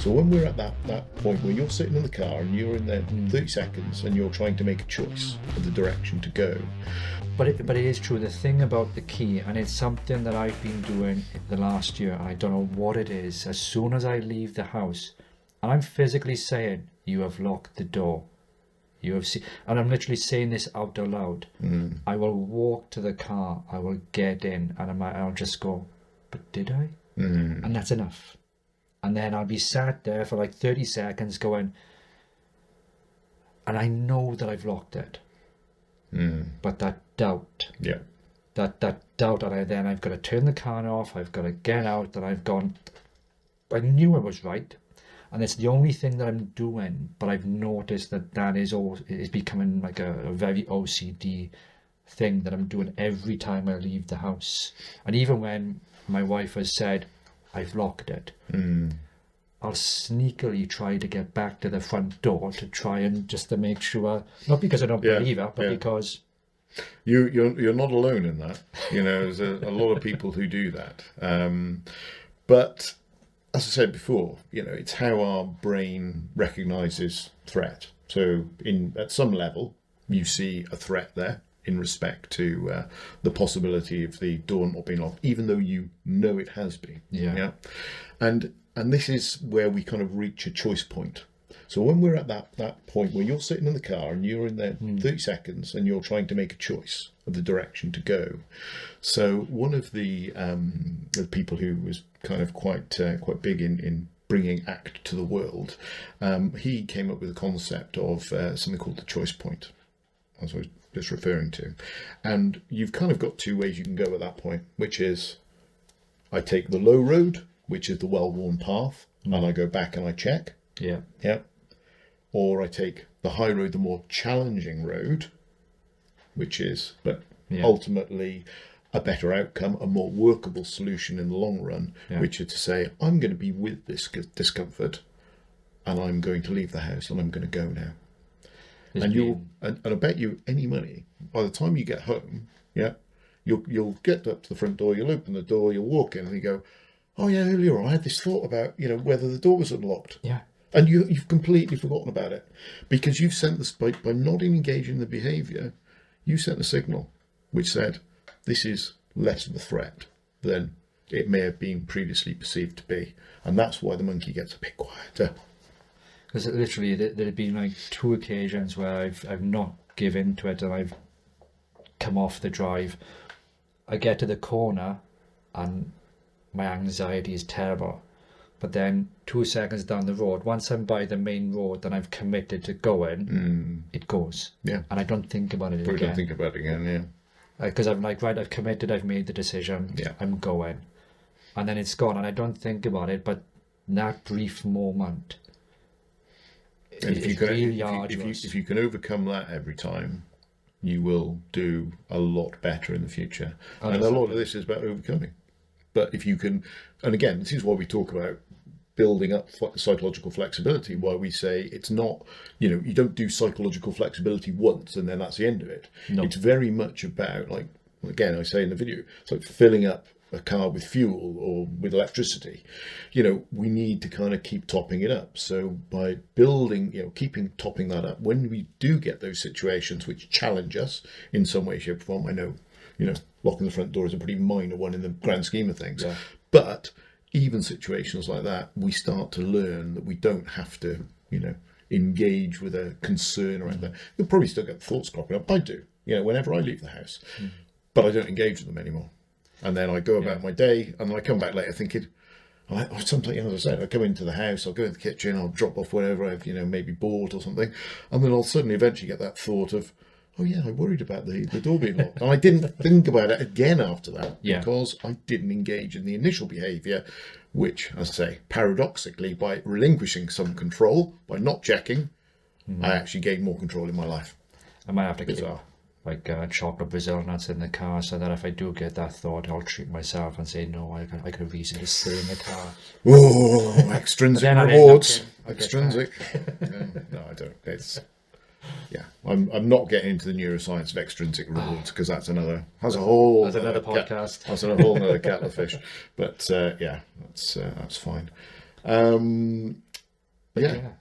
So when we're at that point where you're sitting in the car and you're in there 30 seconds and you're trying to make a choice of the direction to go. But it is true, the thing about the key, and it's something that I've been doing the last year, and I don't know what it is, as soon as I leave the house, and I'm physically saying, you have locked the door. You have seen, and I'm literally saying this out loud. I will walk to the car, I will get in, and I'll just go, but did I? And that's enough. And then I'll be sat there for like 30 seconds going, and I know that I've locked it. But that doubt, that doubt, and then I've got to turn the car off, I've got to get out, and I've gone, I knew I was right. And it's the only thing that I'm doing, but I've noticed that is becoming like a very OCD thing that I'm doing every time I leave the house. And even when my wife has said, I've locked it, I'll sneakily try to get back to the front door to try and just to make sure, not because I don't believe her, but because... You're not alone in that. There's a lot of people who do that. But... as I said before, it's how our brain recognises threat. So at some level, you see a threat there in respect to the possibility of the door not being locked, even though you know it has been. Yeah. And this is where we kind of reach a choice point. So when we're at that point where you're sitting in the car and you're in there 30 seconds and you're trying to make a choice of the direction to go. So one of the people who was kind of quite big in bringing ACT to the world, he came up with a concept of something called the choice point, as I was just referring to. And you've kind of got two ways you can go at that point, which is I take the low road, which is the well-worn path, and I go back and I check. Yeah. Or I take the high road, the more challenging road, which is, but Yeah. ultimately a better outcome, a more workable solution in the long run, which is to say, I'm going to be with this discomfort and I'm going to leave the house and I'm going to go now. And I bet you any money, by the time you get home, you'll get up to the front door, you'll open the door, you'll walk in and you go, oh yeah, earlier on I had this thought about, whether the door was unlocked. Yeah. And you've completely forgotten about it because you've sent the spike by not engaging the behaviour. You sent a signal which said this is less of a threat than it may have been previously perceived to be, and that's why the monkey gets a bit quieter. Because literally there have been like 2 occasions where I've not given to it and I've come off the drive. I get to the corner and my anxiety is terrible. But then 2 seconds down the road, once I'm by the main road and I've committed to going, it goes. Yeah. And I don't think about it Probably again. don't think about it again, yeah. Because I'm like, right, I've committed, I've made the decision, I'm going. And then it's gone and I don't think about it, but that brief moment is really arduous. If you can overcome that every time, you will do a lot better in the future. And a lot of this is about overcoming. But if you can, and again, this is why we talk about building up psychological flexibility, why we say it's not, you don't do psychological flexibility once and then that's the end of it. No. It's very much about, like, again, I say in the video, it's like filling up a car with fuel or with electricity. We need to kind of keep topping it up. So by building, topping that up, when we do get those situations which challenge us in some way, shape or form, I know, locking the front door is a pretty minor one in the grand scheme of things. Yeah. But even situations like that, we start to learn that we don't have to, engage with a concern or anything. You'll probably still get thoughts cropping up. I do, whenever I leave the house, but I don't engage with them anymore. And then I go about my day and I come back later thinking, sometimes, as I said, I come into the house, I'll go in the kitchen, I'll drop off whatever I've, maybe bought or something. And then I'll suddenly eventually get that thought of, oh yeah, I worried about the door being locked. And I didn't think about it again after that because I didn't engage in the initial behaviour, which, as I say, paradoxically, by relinquishing some control, by not checking, I actually gained more control in my life. I might have to get chocolate Brazil nuts in the car so that if I do get that thought, I'll treat myself and say, no, I could have reason to stay in the car. Oh, extrinsic rewards. Extrinsic. No, I don't. I'm not getting into the neuroscience of extrinsic rewards because that's another podcast. That's a whole other kettle of fish. But that's fine. But Yeah. yeah.